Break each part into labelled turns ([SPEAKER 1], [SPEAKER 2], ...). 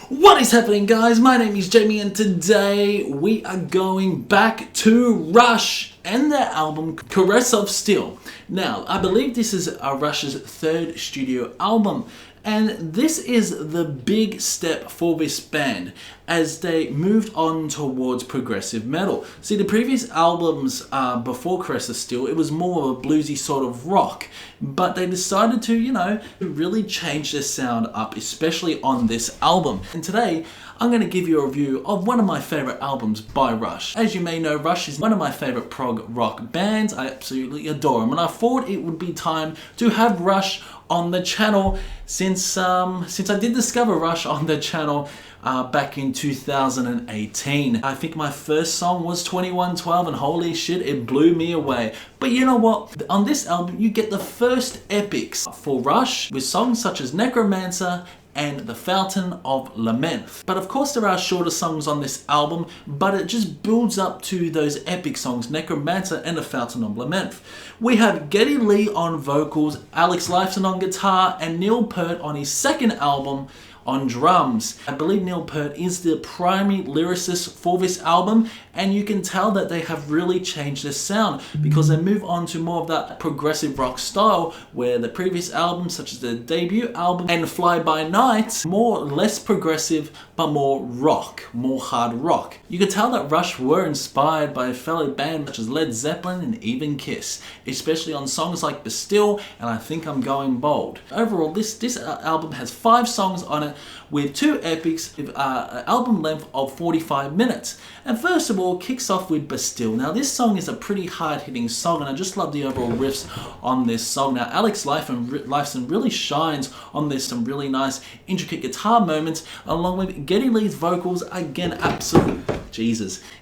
[SPEAKER 1] What is happening, guys? My name is Jamie and today we are going back to Rush and their album Caress of Steel. Now, I believe this is Rush's third studio album, and this is the big step for this band as they moved on towards progressive metal. See, the previous albums before Caress of Steel, it was more of a bluesy sort of rock, but they decided to, really change their sound up, especially on this album. And today, I'm going to give you a review of one of my favourite albums by Rush. As you may know, Rush is one of my favourite prog rock bands. I absolutely adore them, and I thought it would be time to have Rush on the channel since I did discover Rush on the channel back in 2018. I think my first song was 2112 and holy shit, it blew me away. But you know what? On this album you get the first epics for Rush with songs such as Necromancer and the Fountain of Lament. But of course there are shorter songs on this album, but it just builds up to those epic songs, Necromancer and the Fountain of Lament. We have Geddy Lee on vocals, Alex Lifeson on guitar, and Neil Peart on his second album on drums. I believe Neil Peart is the primary lyricist for this album, and you can tell that they have really changed their sound because they move on to more of that progressive rock style, where the previous albums, such as the debut album and Fly By Night, more less progressive but more rock, more hard rock. You could tell that Rush were inspired by a fellow band such as Led Zeppelin and even Kiss, especially on songs like Bastille and I Think I'm Going Bold. Overall, this album has 5 songs on it with 2 epics with an album length of 45 minutes. And first of all, kicks off with Bastille. Now this song is a pretty hard-hitting song, and I just love the overall riffs on this song. Now Alex Lifeson really shines on this, some really nice intricate guitar moments, along with Geddy Lee's vocals, again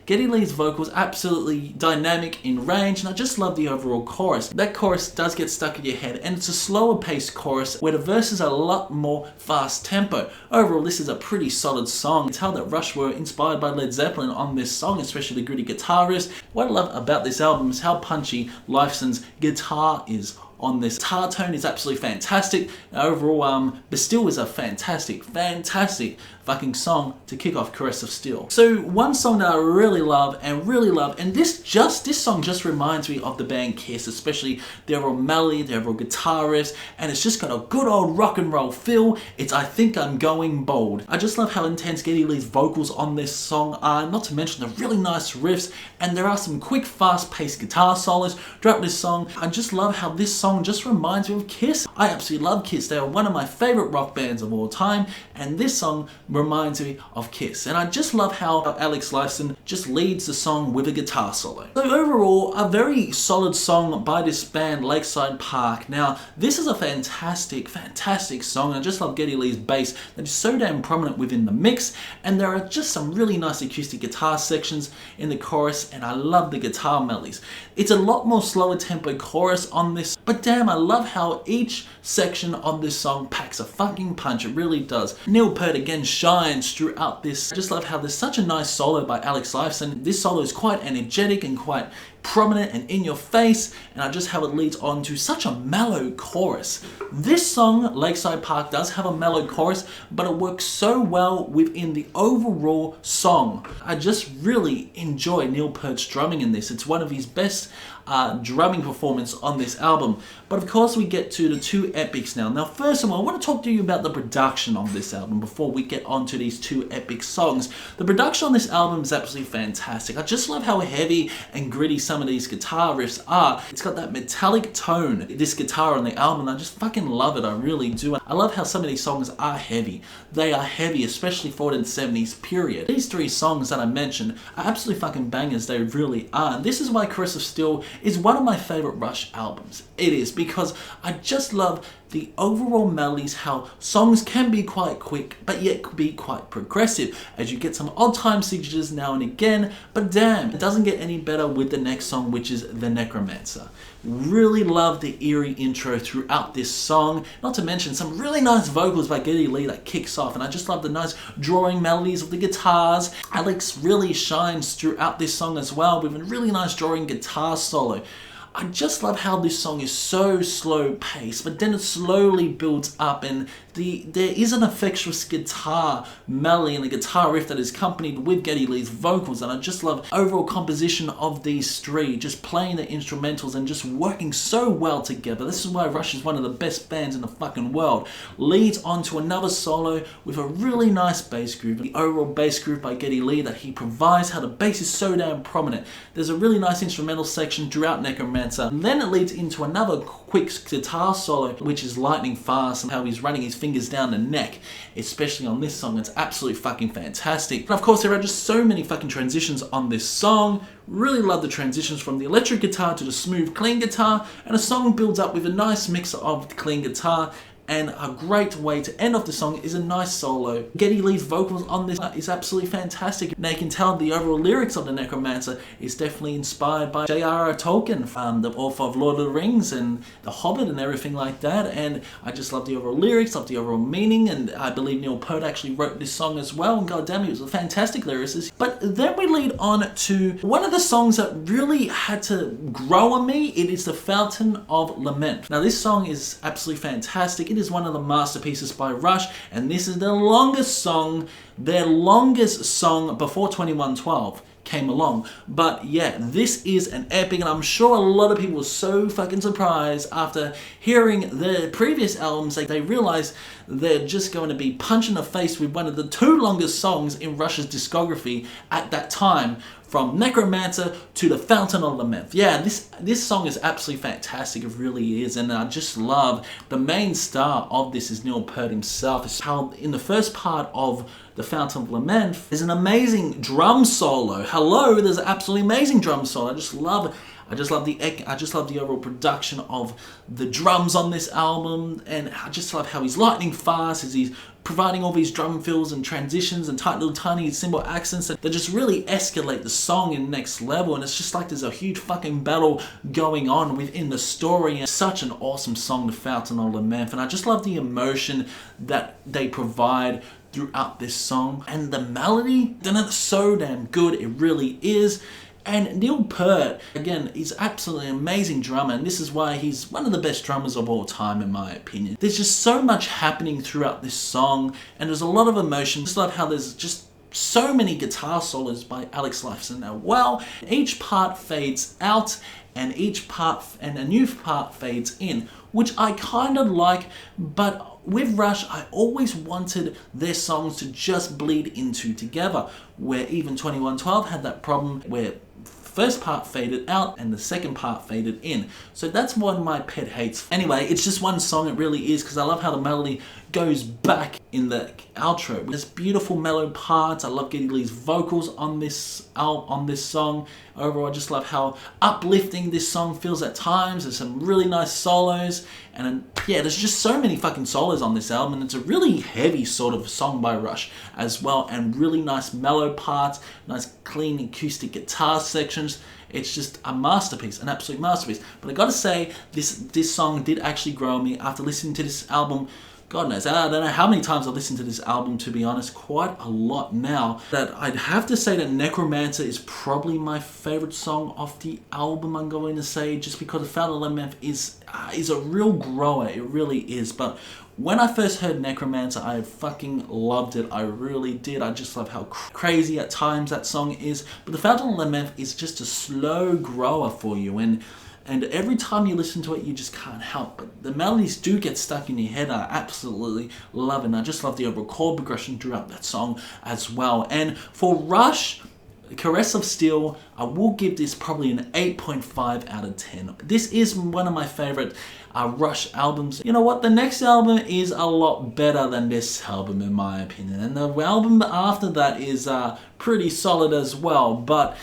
[SPEAKER 1] Geddy Lee's vocals absolutely dynamic in range, and I just love the overall chorus. That chorus does get stuck in your head, and it's a slower paced chorus where the verses are a lot more fast tempo. Overall, this is a pretty solid song. You can tell that Rush were inspired by Led Zeppelin on this song, especially the gritty guitar riffs. What I love about this album is how punchy Lifeson's guitar is on this. Guitar tone is absolutely fantastic. Overall, Bastille is a fantastic fucking song to kick off Caress of Steel. So one song that I really love, and this song just reminds me of the band Kiss, especially their overall melody, their overall guitar riffs, and it's just got a good old rock and roll feel. It's I Think I'm Going Bold. I just love how intense Geddy Lee's vocals on this song are, not to mention the really nice riffs, and there are some quick, fast-paced guitar solos throughout this song. I just love how this song just reminds me of Kiss. I absolutely love Kiss. They are one of my favorite rock bands of all time, and this song reminds me of Kiss. And I just love how Alex Lifeson just leads the song with a guitar solo. So overall, a very solid song by this band, Lakeside Park. Now, this is a fantastic song. I just love Geddy Lee's bass that is so damn prominent within the mix, and there are just some really nice acoustic guitar sections in the chorus, and I love the guitar melodies. It's a lot more slower tempo chorus on this, but damn, I love how each section of this song packs a fucking punch. It really does. Neil Peart again shines throughout this. I just love how there's such a nice solo by Alex Lifeson. This solo is quite energetic and quite prominent and in your face, and I just how it leads on to such a mellow chorus. This song, Lakeside Park, does have a mellow chorus, but it works so well within the overall song. I just really enjoy Neil Peart's drumming in this. It's one of his best drumming performance on this album. But of course we get to the 2 epics now. Now first of all, I want to talk to you about the production of this album before we get onto these 2 epic songs. The production on this album is absolutely fantastic. I just love how heavy and gritty some of these guitar riffs are. It's got that metallic tone, this guitar on the album. I just fucking love it. I really do. I love how some of these songs are heavy. They are heavy, especially for the 70s period. These 3 songs that I mentioned are absolutely fucking bangers. They really are. And this is why Caress of Steel is one of my favorite Rush albums. It is because I just love the overall melodies, how songs can be quite quick but yet be quite progressive, as you get some odd time signatures now and again, but damn, it doesn't get any better with the next song, which is the Necromancer. Really love the eerie intro throughout this song, not to mention some really nice vocals by Geddy Lee that kicks off, and I just love the nice drawing melodies of the guitars. Alex really shines throughout this song as well with a really nice drawing guitar solo. I just love how this song is so slow paced, but then it slowly builds up, and there is an affectionate guitar melody and a guitar riff that is accompanied with Geddy Lee's vocals, and I just love overall composition of these three, just playing the instrumentals and just working so well together. This is why Rush is one of the best bands in the fucking world. Leads on to another solo with a really nice bass groove. The overall bass groove by Geddy Lee that he provides, how the bass is so damn prominent. There's a really nice instrumental section throughout Necromancer, and then it leads into another quick guitar solo, which is lightning fast, and how he's running his fingers down the neck, especially on this song. It's absolutely fucking fantastic. And of course, there are just so many fucking transitions on this song. Really love the transitions from the electric guitar to the smooth clean guitar, and the song builds up with a nice mix of clean guitar. And a great way to end off the song is a nice solo. Geddy Lee's vocals on this is absolutely fantastic. Now you can tell the overall lyrics of the Necromancer is definitely inspired by J.R.R. Tolkien, the author of Lord of the Rings and The Hobbit and everything like that. And I just love the overall lyrics, love the overall meaning, and I believe Neil Peart actually wrote this song as well. And goddamn, he was a fantastic lyricist. But then we lead on to one of the songs that really had to grow on me. It is the Fountain of Lament. Now this song is absolutely fantastic. It is one of the masterpieces by Rush, and this is their longest song before 2112 came along. But yeah, this is an epic, and I'm sure a lot of people were so fucking surprised after hearing their previous albums. They realized they're just going to be punched in the face with one of the two longest songs in Rush's discography at that time, from Necromancer to the Fountain of Lament. Yeah, this song is absolutely fantastic. It really is, and I just love the main star of this is Neil Peart himself. It's how in the first part of the Fountain of Lament there's an amazing drum solo. Hello, there's an absolutely amazing drum solo. I just love the overall production of the drums on this album, and I just love how he's lightning fast as he's providing all these drum fills and transitions and tight little tiny cymbal accents that just really escalate the song in the next level. And it's just like there's a huge fucking battle going on within the story. And such an awesome song, the Fountain of Lament, and I just love the emotion that they provide throughout this song, and the melody, then it's so damn good. It really is. And Neil Peart, again, is absolutely an amazing drummer, and this is why he's one of the best drummers of all time, in my opinion. There's just so much happening throughout this song, and there's a lot of emotion. I just love how there's just so many guitar solos by Alex Lifeson. Now, well, each part fades out, and a new part fades in, which I kind of like, but with Rush, I always wanted their songs to just bleed into together, where even 2112 had that problem where first part faded out and the second part faded in. So that's one of my pet hates. Anyway, it's just one song, it really is, because I love how the melody goes back in the outro. There's beautiful mellow parts. I love Geddy Lee's vocals on this song. Overall, I just love how uplifting this song feels at times. There's some really nice solos, and yeah, there's just so many fucking solos on this album, and it's a really heavy sort of song by Rush as well, and really nice mellow parts, nice clean acoustic guitar sections. It's just a masterpiece, an absolute masterpiece. But I gotta say, this song did actually grow on me after listening to this album. God knows, I don't know how many times I've listened to this album, to be honest, quite a lot now. That I'd have to say that Necromancer is probably my favorite song off the album, I'm going to say, just because the Fountain of Lament is a real grower, it really is. But when I first heard Necromancer, I fucking loved it. I really did. I just love how crazy at times that song is. But the Fountain of Lament is just a slow grower for you, and every time you listen to it, you just can't help. But the melodies do get stuck in your head. I absolutely love it. And I just love the overall chord progression throughout that song as well. And for Rush, Caress of Steel, I will give this probably an 8.5 out of 10. This is one of my favorite Rush albums. You know what? The next album is a lot better than this album, in my opinion. And the album after that is pretty solid as well. But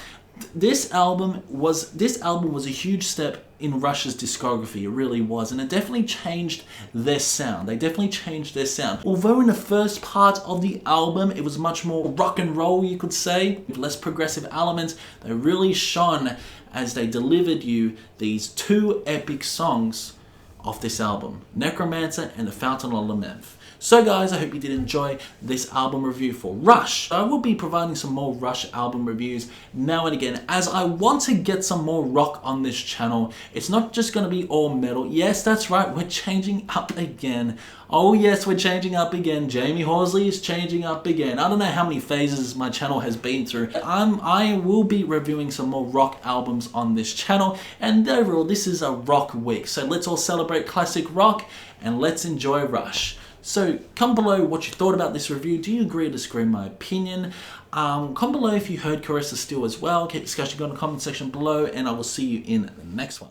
[SPEAKER 1] this album was a huge step in Rush's discography. It really was, and it definitely changed their sound. They definitely changed their sound. Although in the first part of the album it was much more rock and roll, you could say, with less progressive elements, they really shone as they delivered you these two epic songs off this album, Necromancer and the Fountain of Lament. So guys, I hope you did enjoy this album review for Rush. I will be providing some more Rush album reviews now and again, as I want to get some more rock on this channel. It's not just going to be all metal. Yes, that's right, we're changing up again. Oh yes, we're changing up again. Jamie Horsley is changing up again. I don't know how many phases my channel has been through. I will be reviewing some more rock albums on this channel, and overall this is a rock week. So let's all celebrate classic rock and let's enjoy Rush. So comment below what you thought about this review. Do you agree or disagree with my opinion? Comment below if you heard Caress of Steel as well. Keep discussion going in the comment section below, and I will see you in the next one.